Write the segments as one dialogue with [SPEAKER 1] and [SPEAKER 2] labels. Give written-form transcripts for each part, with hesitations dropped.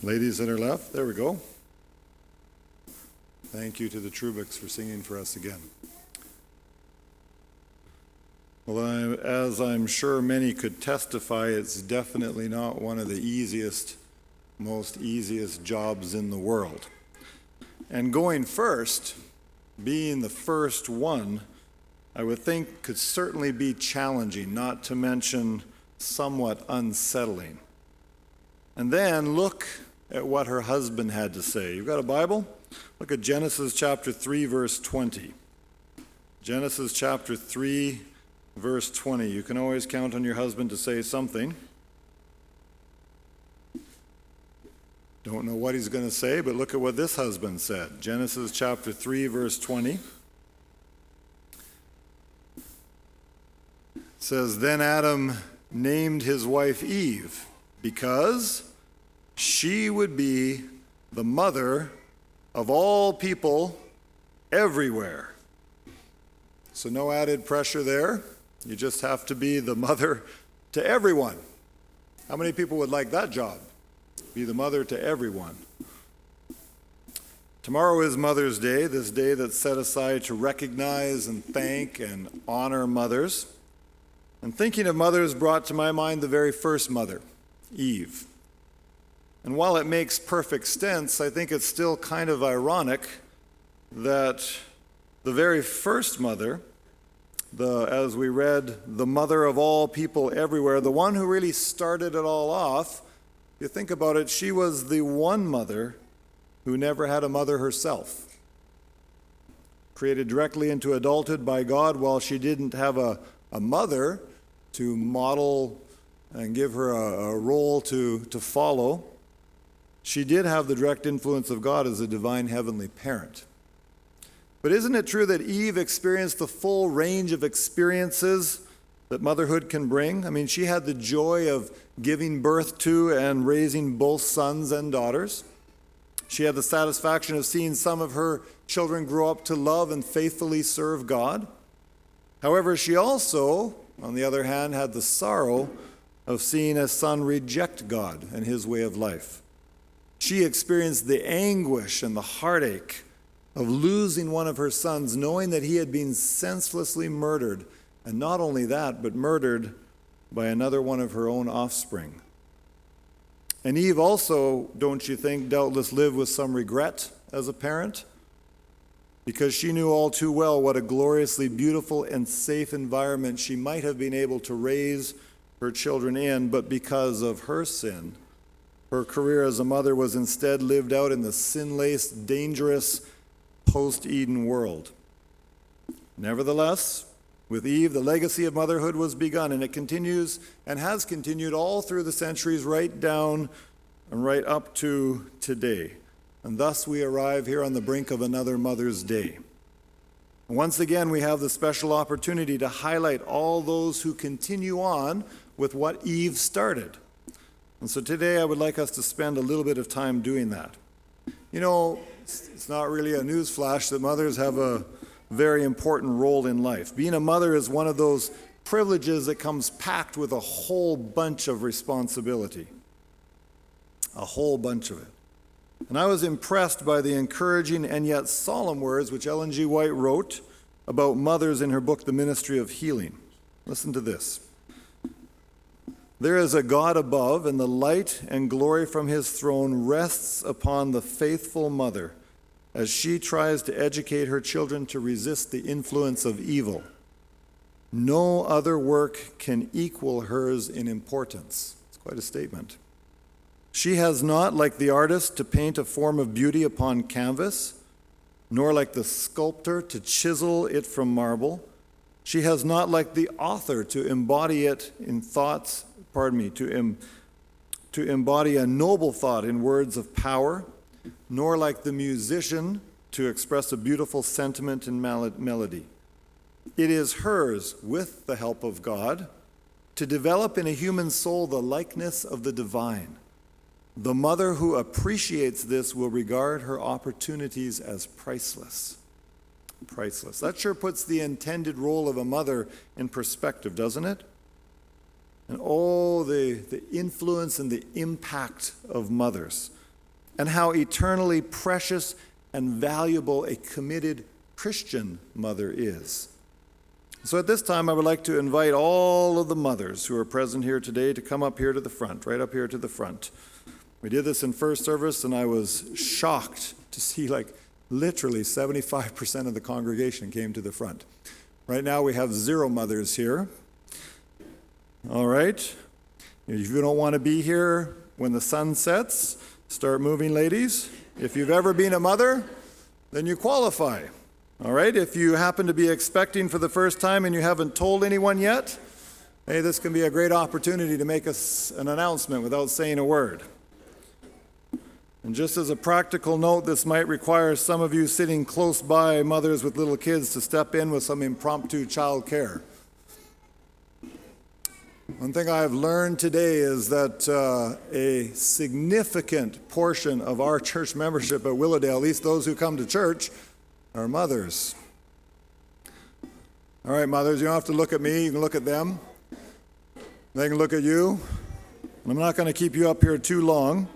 [SPEAKER 1] Ladies that are left, there we go. Thank you to the Trubicks for singing for us again. Well, as I'm sure many could testify, it's definitely not one of the easiest jobs in the world. And going first, being the first one, I would think could certainly be challenging, not to mention somewhat unsettling. And then look at what her husband had to say. You've got a Bible? Look at Genesis chapter 3, verse 20. Genesis chapter 3, verse 20. You can always count on your husband to say something. Don't know what he's going to say, but look at what this husband said. Genesis chapter 3, verse 20. It says, "Then Adam named his wife Eve, because she would be the mother of all people everywhere." So no added pressure there. You just have to be the mother to everyone. How many people would like that job? Be the mother to everyone. Tomorrow is Mother's Day, this day that's set aside to recognize and thank and honor mothers. And thinking of mothers brought to my mind the very first mother, Eve. And while it makes perfect sense, I think it's still kind of ironic that the very first mother, as we read, the mother of all people everywhere, the one who really started it all off, you think about it, she was the one mother who never had a mother herself. Created directly into adulthood by God, while she didn't have a mother to model and give her a role to follow, she did have the direct influence of God as a divine heavenly parent. But isn't it true that Eve experienced the full range of experiences that motherhood can bring? I mean, she had the joy of giving birth to and raising both sons and daughters. She had the satisfaction of seeing some of her children grow up to love and faithfully serve God. However, she also, on the other hand, had the sorrow of seeing a son reject God and his way of life. She experienced the anguish and the heartache of losing one of her sons, knowing that he had been senselessly murdered, and not only that, but murdered by another one of her own offspring. And Eve also, don't you think, doubtless lived with some regret as a parent, because she knew all too well what a gloriously beautiful and safe environment she might have been able to raise her children in, but because of her sin, her career as a mother was instead lived out in the sin-laced, dangerous, post-Eden world. Nevertheless, with Eve, the legacy of motherhood was begun, and it continues and has continued all through the centuries, right down and right up to today. And thus we arrive here on the brink of another Mother's Day. And once again, we have the special opportunity to highlight all those who continue on with what Eve started. And so today I would like us to spend a little bit of time doing that. You know, it's not really a newsflash that mothers have a very important role in life. Being a mother is one of those privileges that comes packed with a whole bunch of responsibility. A whole bunch of it. And I was impressed by the encouraging and yet solemn words which Ellen G. White wrote about mothers in her book, The Ministry of Healing. Listen to this. "There is a God above, and the light and glory from his throne rests upon the faithful mother as she tries to educate her children to resist the influence of evil. No other work can equal hers in importance." It's quite a statement. "She has not, like the artist, to paint a form of beauty upon canvas, nor like the sculptor to chisel it from marble. She has not, like the author, to embody it in thoughts, to embody a noble thought in words of power, nor like the musician to express a beautiful sentiment in melody. It is hers, with the help of God, to develop in a human soul the likeness of the divine. The mother who appreciates this will regard her opportunities as priceless." Priceless. That sure puts the intended role of a mother in perspective, doesn't it? And oh, the influence and the impact of mothers. and how eternally precious and valuable a committed Christian mother is. So at this time, I would like to invite all of the mothers who are present here today to come up here to the front, right up here to the front. We did this in first service, and I was shocked to see literally 75% of the congregation came to the front. Right now, we have 0 mothers here. All right. If you don't want to be here when the sun sets, start moving, ladies. If you've ever been a mother, then you qualify. All right, if you happen to be expecting for the first time and you haven't told anyone yet, hey, this can be a great opportunity to make an announcement without saying a word. And just as a practical note, this might require some of you sitting close by mothers with little kids to step in with some impromptu child care. One thing I've learned today is that a significant portion of our church membership at Willowdale, at least those who come to church, are mothers. All right, mothers, you don't have to look at me. You can look at them. They can look at you. I'm not going to keep you up here too long,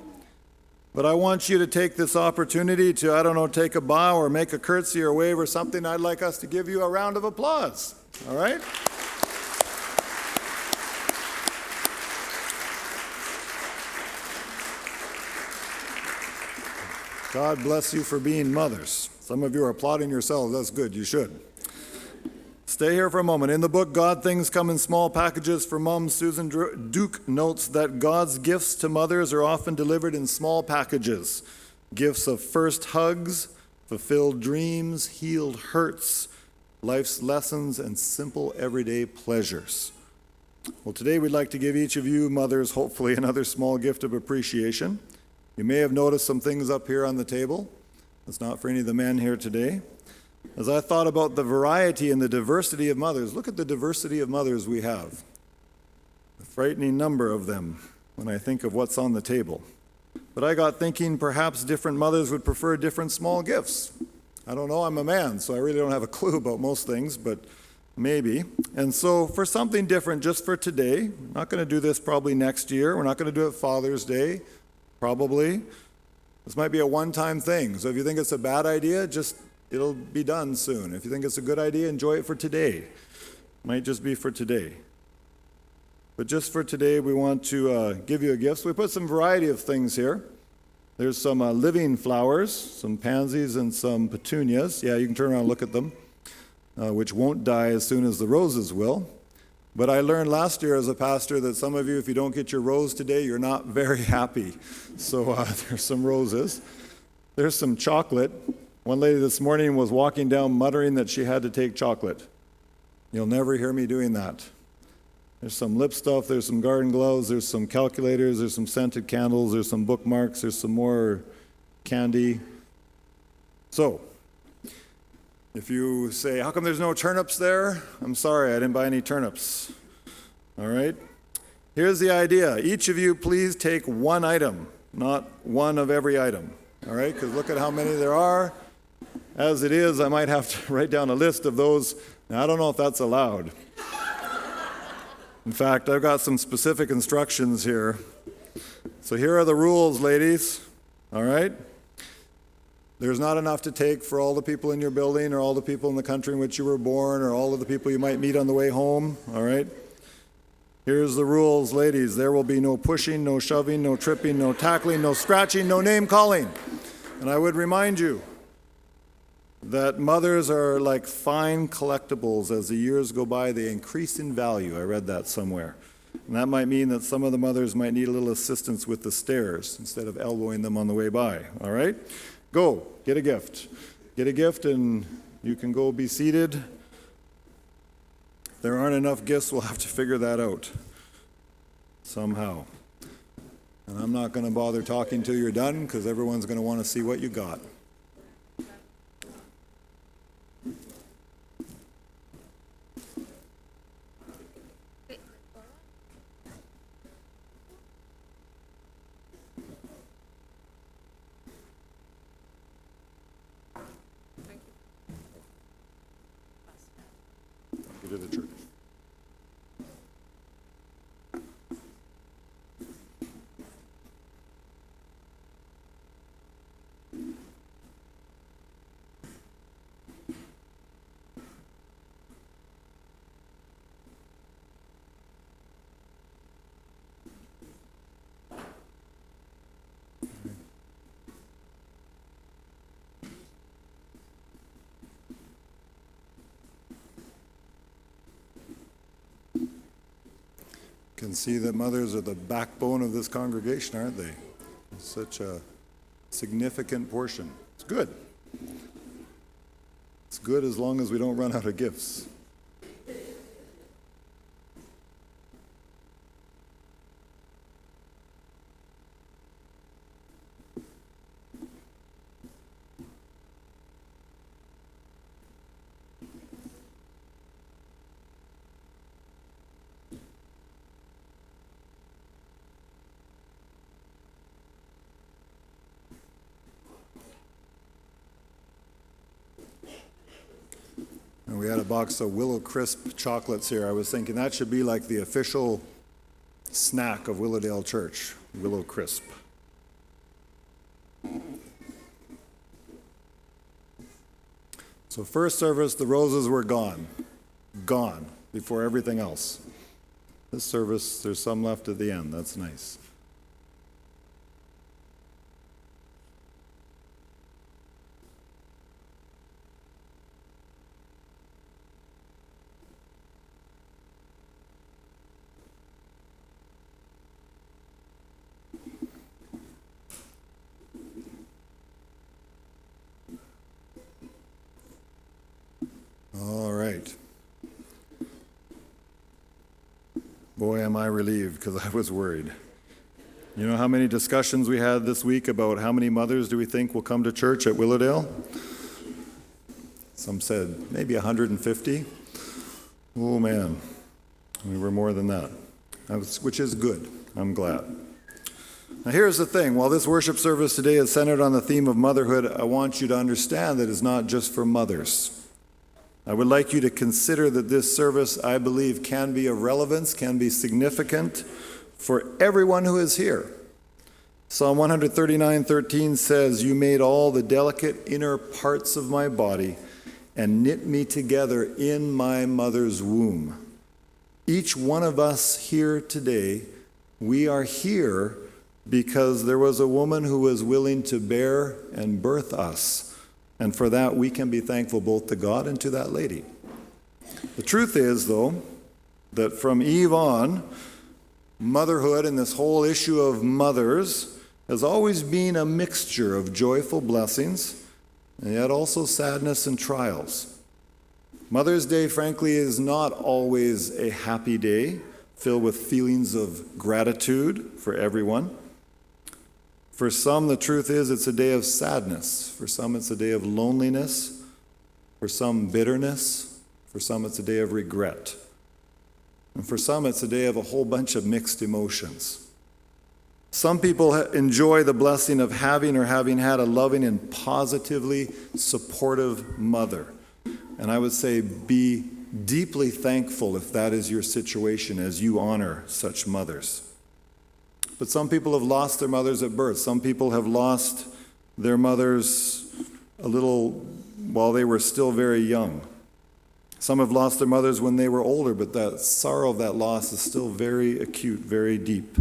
[SPEAKER 1] but I want you to take this opportunity to, take a bow or make a curtsy or wave or something. I'd like us to give you a round of applause. All right? God bless you for being mothers. Some of you are applauding yourselves. That's good. You should. Stay here for a moment. In the book, God Things Come in Small Packages for Moms, Susan Duke notes that God's gifts to mothers are often delivered in small packages. Gifts of first hugs, fulfilled dreams, healed hurts, life's lessons, and simple everyday pleasures. Well, today we'd like to give each of you mothers, hopefully, another small gift of appreciation. You may have noticed some things up here on the table. It's not for any of the men here today. As I thought about the variety and the diversity of mothers, look at the diversity of mothers we have. A frightening number of them when I think of what's on the table. But I got thinking perhaps different mothers would prefer different small gifts. I don't know, I'm a man, so I really don't have a clue about most things, but maybe. And so for something different just for today, I'm not going to do this probably next year. We're not going to do it Father's Day, probably. This might be a one-time thing. So if you think it's a bad idea, it'll be done soon. If you think it's a good idea, enjoy it for today. Might just be for today. But just for today, we want to give you a gift. So we put some variety of things here. There's some living flowers, some pansies and some petunias. Yeah, you can turn around and look at them, which won't die as soon as the roses will. But I learned last year as a pastor that some of you, if you don't get your rose today, you're not very happy. So there's some roses. There's some chocolate. One lady this morning was walking down muttering that she had to take chocolate. You'll never hear me doing that. There's some lip stuff, there's some garden gloves, there's some calculators, there's some scented candles, there's some bookmarks, there's some more candy. So, if you say, how come there's no turnips there? I'm sorry, I didn't buy any turnips. All right? Here's the idea. Each of you, please take one item, not one of every item. All right? Because look at how many there are. As it is, I might have to write down a list of those. Now, I don't know if that's allowed. In fact, I've got some specific instructions here. So here are the rules, ladies. All right? There's not enough to take for all the people in your building or all the people in the country in which you were born or all of the people you might meet on the way home, all right? Here's the rules, ladies. There will be no pushing, no shoving, no tripping, no tackling, no scratching, no name calling. And I would remind you that mothers are like fine collectibles. As the years go by, they increase in value. I read that somewhere. And that might mean that some of the mothers might need a little assistance with the stairs instead of elbowing them on the way by, all right? Go, get a gift. Get a gift and you can go be seated. If there aren't enough gifts, we'll have to figure that out somehow. And I'm not going to bother talking till you're done because everyone's going to want to see what you got. To the church. can see that mothers are the backbone of this congregation, aren't they? Such a significant portion. It's good. It's good as long as we don't run out of gifts. And we had a box of Willow Crisp chocolates here. I was thinking that should be like the official snack of Willowdale Church, Willow Crisp. So first service, the roses were gone before everything else. This service, there's some left at the end. That's nice. All right. Boy, am I relieved, because I was worried. You know how many discussions we had this week about how many mothers do we think will come to church at Willowdale? Some said maybe 150. Oh man, we were more than that, which is good. I'm glad. Now here's the thing. While this worship service today is centered on the theme of motherhood, I want you to understand that it's not just for mothers. I would like you to consider that this service, I believe, can be of relevance, can be significant for everyone who is here. Psalm 139:13 says, "You made all the delicate inner parts of my body and knit me together in my mother's womb." Each one of us here today, we are here because there was a woman who was willing to bear and birth us. And for that, we can be thankful both to God and to that lady. The truth is, though, that from Eve on, motherhood and this whole issue of mothers has always been a mixture of joyful blessings and yet also sadness and trials. Mother's Day, frankly, is not always a happy day filled with feelings of gratitude for everyone. For some, the truth is it's a day of sadness. For some, it's a day of loneliness. For some, bitterness. For some, it's a day of regret. And for some, it's a day of a whole bunch of mixed emotions. Some people enjoy the blessing of having or having had a loving and positively supportive mother. And I would say be deeply thankful if that is your situation as you honor such mothers. But some people have lost their mothers at birth. Some people have lost their mothers a little while they were still very young. Some have lost their mothers when they were older, but that sorrow of that loss is still very acute, very deep.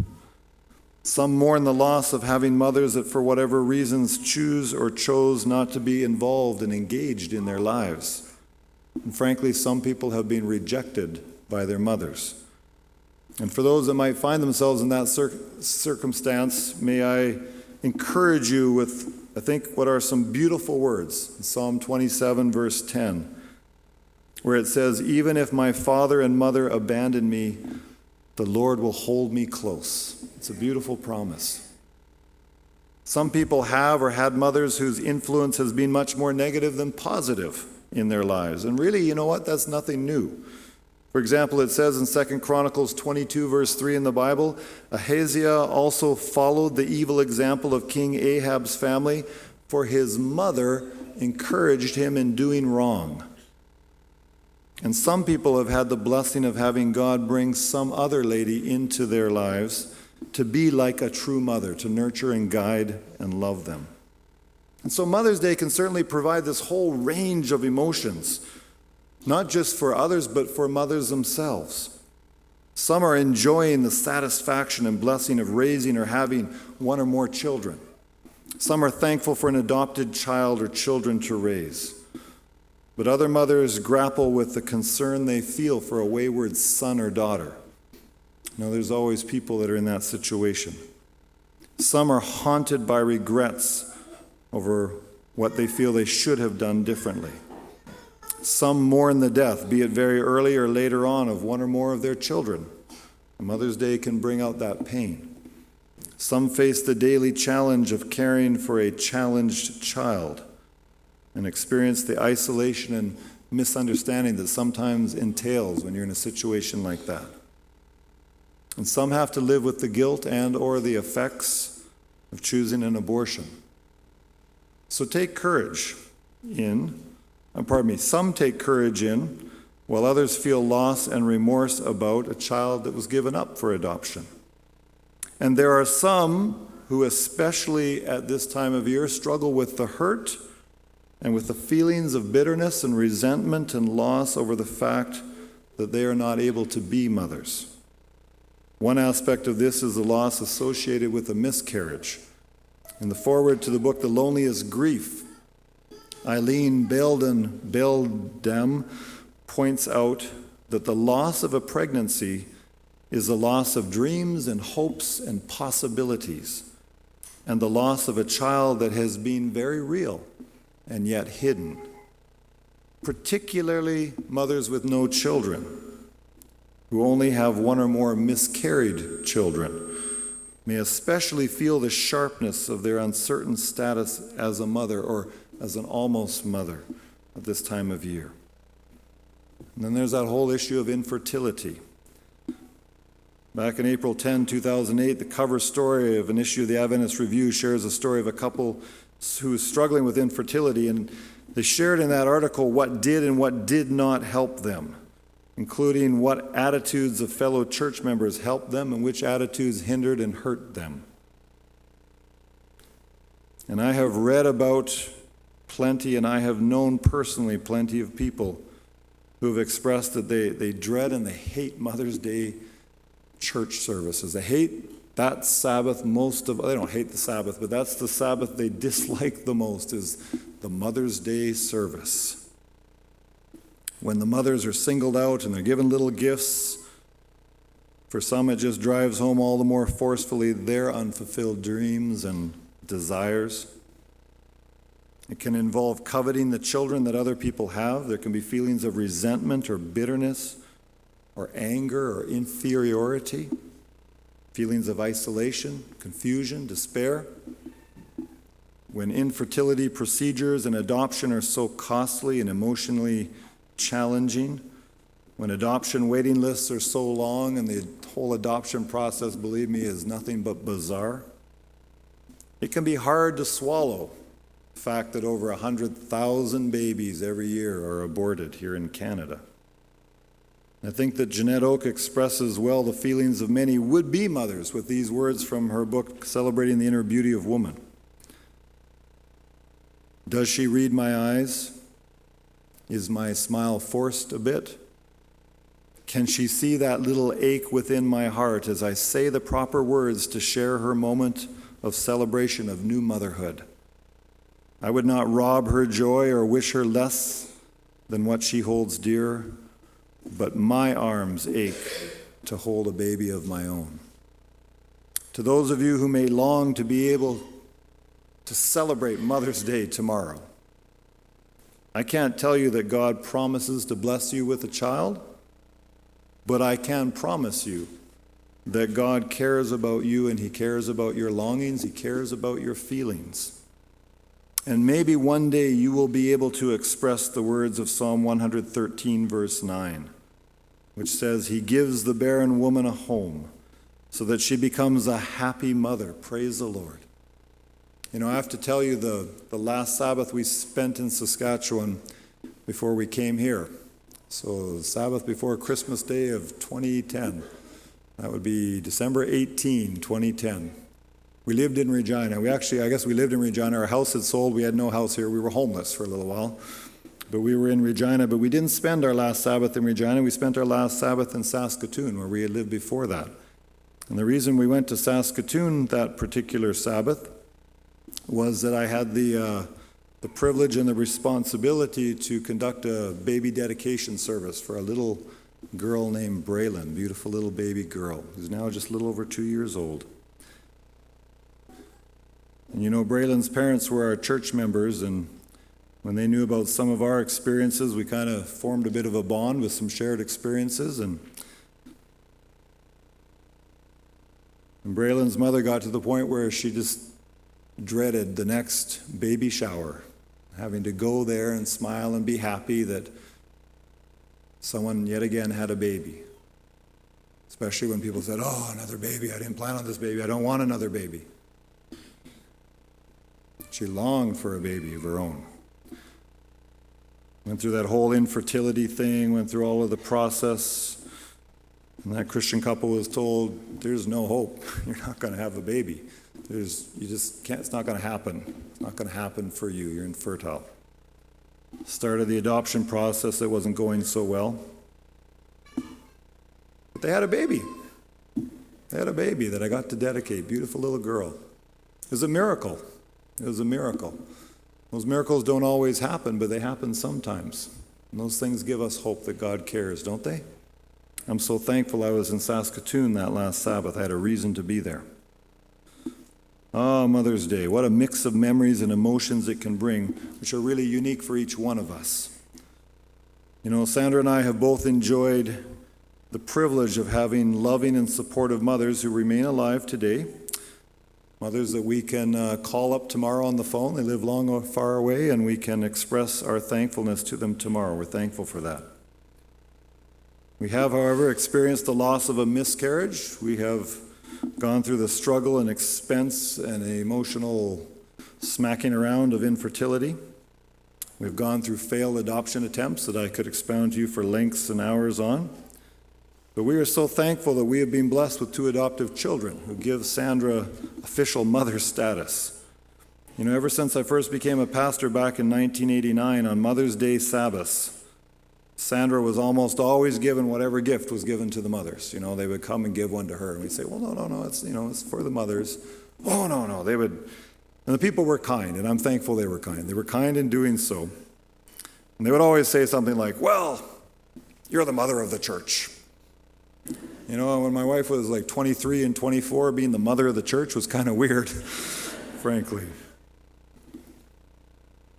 [SPEAKER 1] Some mourn the loss of having mothers that for whatever reasons choose or chose not to be involved and engaged in their lives. And frankly, some people have been rejected by their mothers. And for those that might find themselves in that circumstance, may I encourage you with, I think, what are some beautiful words. Psalm 27, verse 10, where it says, "Even if my father and mother abandon me, the Lord will hold me close." It's a beautiful promise. Some people have or had mothers whose influence has been much more negative than positive in their lives. And really, you know what? That's nothing new. For example, it says in 2 Chronicles 22, verse 3 in the Bible, Ahaziah also followed the evil example of King Ahab's family, for his mother encouraged him in doing wrong. And some people have had the blessing of having God bring some other lady into their lives to be like a true mother, to nurture and guide and love them. And so Mother's Day can certainly provide this whole range of emotions, not just for others, but for mothers themselves. Some are enjoying the satisfaction and blessing of raising or having one or more children. Some are thankful for an adopted child or children to raise. But other mothers grapple with the concern they feel for a wayward son or daughter. There's always people that are in that situation. Some are haunted by regrets over what they feel they should have done differently. Some mourn the death, be it very early or later on, of one or more of their children. Mother's Day can bring out that pain. Some face the daily challenge of caring for a challenged child and experience the isolation and misunderstanding that sometimes entails when you're in a situation like that. And some have to live with the guilt and or the effects of choosing an abortion. So take courage some take courage in, while others feel loss and remorse about a child that was given up for adoption. And there are some who, especially at this time of year, struggle with the hurt and with the feelings of bitterness and resentment and loss over the fact that they are not able to be mothers. One aspect of this is the loss associated with a miscarriage. In the foreword to the book, The Loneliest Grief, Eileen Beldam points out that the loss of a pregnancy is the loss of dreams and hopes and possibilities, and the loss of a child that has been very real and yet hidden. Particularly mothers with no children, who only have one or more miscarried children, may especially feel the sharpness of their uncertain status as a mother or as an almost mother at this time of year. And then there's that whole issue of infertility. Back in April 10, 2008, the cover story of an issue of the Adventist Review shares a story of a couple who was struggling with infertility, and they shared in that article what did and what did not help them, including what attitudes of fellow church members helped them and which attitudes hindered and hurt them. And I have read about plenty, and I have known personally plenty of people who have expressed that they dread and they hate Mother's Day church services. They hate that Sabbath they don't hate the Sabbath, but that's the Sabbath they dislike the most, is the Mother's Day service. When the mothers are singled out and they're given little gifts, for some it just drives home all the more forcefully their unfulfilled dreams and desires. It can involve coveting the children that other people have. There can be feelings of resentment or bitterness or anger or inferiority, feelings of isolation, confusion, despair. When infertility procedures and adoption are so costly and emotionally challenging, when adoption waiting lists are so long and the whole adoption process, believe me, is nothing but bizarre, it can be hard to swallow the fact that over 100,000 babies every year are aborted here in Canada. I think that Jeanette Oak expresses well the feelings of many would-be mothers with these words from her book, Celebrating the Inner Beauty of Woman. Does she read my eyes? Is my smile forced a bit? Can she see that little ache within my heart as I say the proper words to share her moment of celebration of new motherhood? I would not rob her joy or wish her less than what she holds dear, but my arms ache to hold a baby of my own. To those of you who may long to be able to celebrate Mother's Day tomorrow, I can't tell you that God promises to bless you with a child, but I can promise you that God cares about you and He cares about your longings, He cares about your feelings. And maybe one day you will be able to express the words of Psalm 113, verse 9, which says, He gives the barren woman a home so that she becomes a happy mother. Praise the Lord. You know, I have to tell you, the last Sabbath we spent in Saskatchewan before we came here. So the Sabbath before Christmas Day of 2010. That would be December 18, 2010. We lived in Regina. I guess we lived in Regina. Our house had sold. We had no house here. We were homeless for a little while. But we were in Regina. But we didn't spend our last Sabbath in Regina. We spent our last Sabbath in Saskatoon, where we had lived before that. And the reason we went to Saskatoon that particular Sabbath was that I had the privilege and the responsibility to conduct a baby dedication service for a little girl named Braylon, beautiful little baby girl, who's now just a little over 2 years old. And you know, Braylon's parents were our church members, and when they knew about some of our experiences, we kind of formed a bit of a bond with some shared experiences. And Braylon's mother got to the point where she just dreaded the next baby shower, having to go there and smile and be happy that someone yet again had a baby. Especially when people said, "Oh, another baby, I didn't plan on this baby, I don't want another baby." She longed for a baby of her own. Went through that whole infertility thing, went through all of the process. And that Christian couple was told, "There's no hope. You're not going to have a baby. You just can't, it's not going to happen. It's not going to happen for you. You're infertile." Started the adoption process that wasn't going so well. But they had a baby. They had a baby that I got to dedicate, beautiful little girl. It was a miracle. It was a miracle. Those miracles don't always happen, but they happen sometimes. And those things give us hope that God cares, don't they? I'm so thankful I was in Saskatoon that last Sabbath. I had a reason to be there. Mother's Day. What a mix of memories and emotions it can bring, which are really unique for each one of us. You know, Sandra and I have both enjoyed the privilege of having loving and supportive mothers who remain alive today. Mothers that we can call up tomorrow on the phone. They live long or far away, and we can express our thankfulness to them tomorrow. We're thankful for that. We have, however, experienced the loss of a miscarriage. We have gone through the struggle and expense and emotional smacking around of infertility. We've gone through failed adoption attempts that I could expound to you for lengths and hours on. But we are so thankful that we have been blessed with 2 adoptive children who give Sandra official mother status. You know, ever since I first became a pastor back in 1989 on Mother's Day Sabbaths, Sandra was almost always given whatever gift was given to the mothers. You know, they would come and give one to her, and we'd say, "Well, no, it's for the mothers." "Oh, no." They would, and the people were kind, and I'm thankful they were kind. They were kind in doing so. And they would always say something like, "Well, you're the mother of the church." You know, when my wife was like 23 and 24, being the mother of the church was kind of weird, frankly.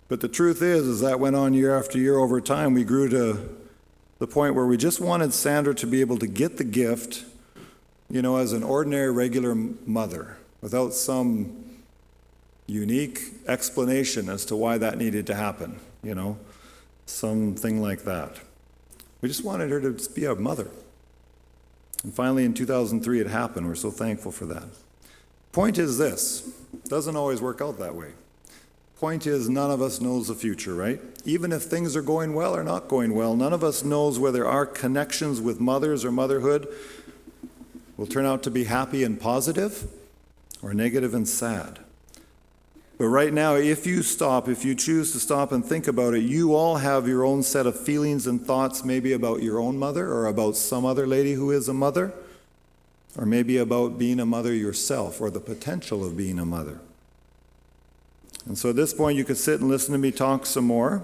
[SPEAKER 1] But the truth is that went on year after year. Over time, we grew to the point where we just wanted Sandra to be able to get the gift, you know, as an ordinary, regular mother, without some unique explanation as to why that needed to happen, you know, something like that. We just wanted her to be a mother. And finally, in 2003, it happened. We're so thankful for that. Point is this: it doesn't always work out that way. Point is, none of us knows the future, right? Even if things are going well or not going well, none of us knows whether our connections with mothers or motherhood will turn out to be happy and positive or negative and sad. But right now, if you choose to stop and think about it, you all have your own set of feelings and thoughts, maybe about your own mother or about some other lady who is a mother, or maybe about being a mother yourself or the potential of being a mother. And so at this point, you could sit and listen to me talk some more,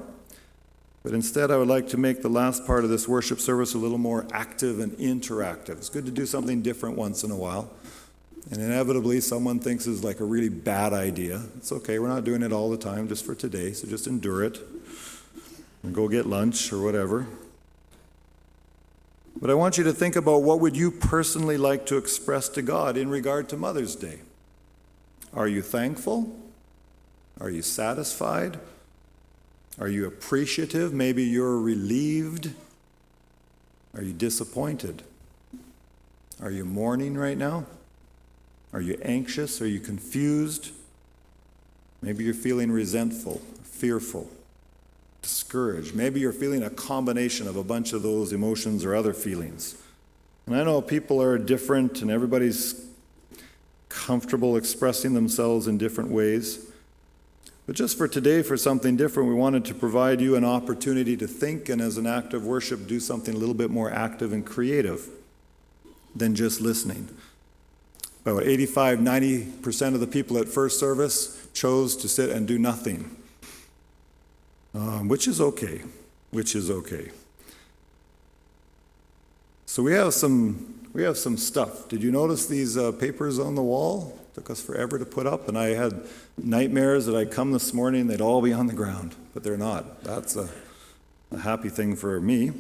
[SPEAKER 1] but instead I would like to make the last part of this worship service a little more active and interactive. It's good to do something different once in a while. And inevitably, someone thinks it's like a really bad idea. It's okay, we're not doing it all the time, just for today, so just endure it. And go get lunch or whatever. But I want you to think about, what would you personally like to express to God in regard to Mother's Day? Are you thankful? Are you satisfied? Are you appreciative? Maybe you're relieved. Are you disappointed? Are you mourning right now? Are you anxious? Are you confused? Maybe you're feeling resentful, fearful, discouraged. Maybe you're feeling a combination of a bunch of those emotions or other feelings. And I know people are different and everybody's comfortable expressing themselves in different ways. But just for today, for something different, we wanted to provide you an opportunity to think, and as an act of worship, do something a little bit more active and creative than just listening. About 85-90% of the people at first service chose to sit and do nothing, which is okay. So we have some stuff. Did you notice these papers on the wall? Took us forever to put up, and I had nightmares that I'd come this morning, they'd all be on the ground, but they're not. That's a happy thing for me.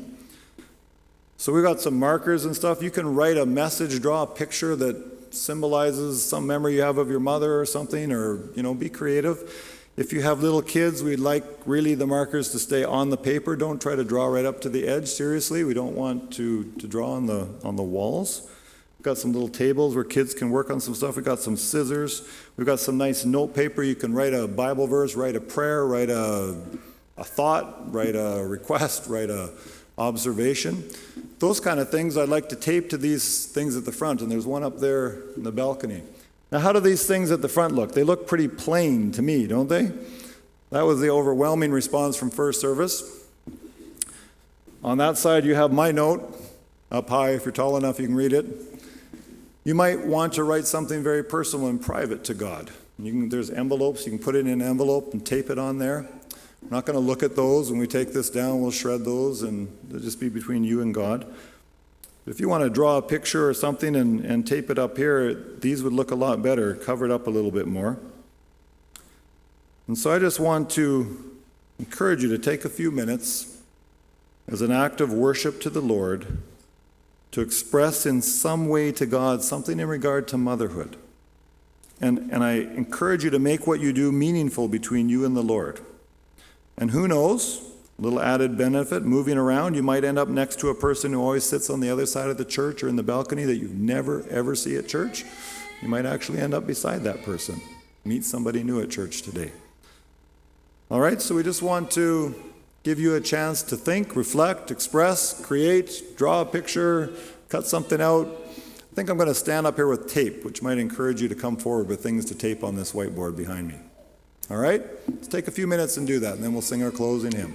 [SPEAKER 1] So we got some markers and stuff. You can write a message, draw a picture that symbolizes some memory you have of your mother or something, or, be creative. If you have little kids, we'd like really the markers to stay on the paper. Don't try to draw right up to the edge, seriously. We don't want to draw on the walls. We've got some little tables where kids can work on some stuff. We've got some scissors. We've got some nice note paper. You can write a Bible verse, write a prayer, write a thought, write a request, write a observation. Those kind of things I'd like to tape to these things at the front, and there's one up there in the balcony. Now, how do these things at the front look? They look pretty plain to me, don't they? That was the overwhelming response from first service. On that side, you have my note up high. If you're tall enough, you can read it. You might want to write something very personal and private to God. There's envelopes. You can put it in an envelope and tape it on there. I'm not going to look at those. When we take this down, we'll shred those, and they'll just be between you and God. If you want to draw a picture or something and tape it up here, these would look a lot better, covered up a little bit more. And so I just want to encourage you to take a few minutes as an act of worship to the Lord to express in some way to God something in regard to motherhood. And I encourage you to make what you do meaningful between you and the Lord. And who knows, a little added benefit, moving around, you might end up next to a person who always sits on the other side of the church or in the balcony that you never, ever see at church. You might actually end up beside that person. Meet somebody new at church today. All right, so we just want to give you a chance to think, reflect, express, create, draw a picture, cut something out. I think I'm going to stand up here with tape, which might encourage you to come forward with things to tape on this whiteboard behind me. All right? Let's take a few minutes and do that, and then we'll sing our closing hymn.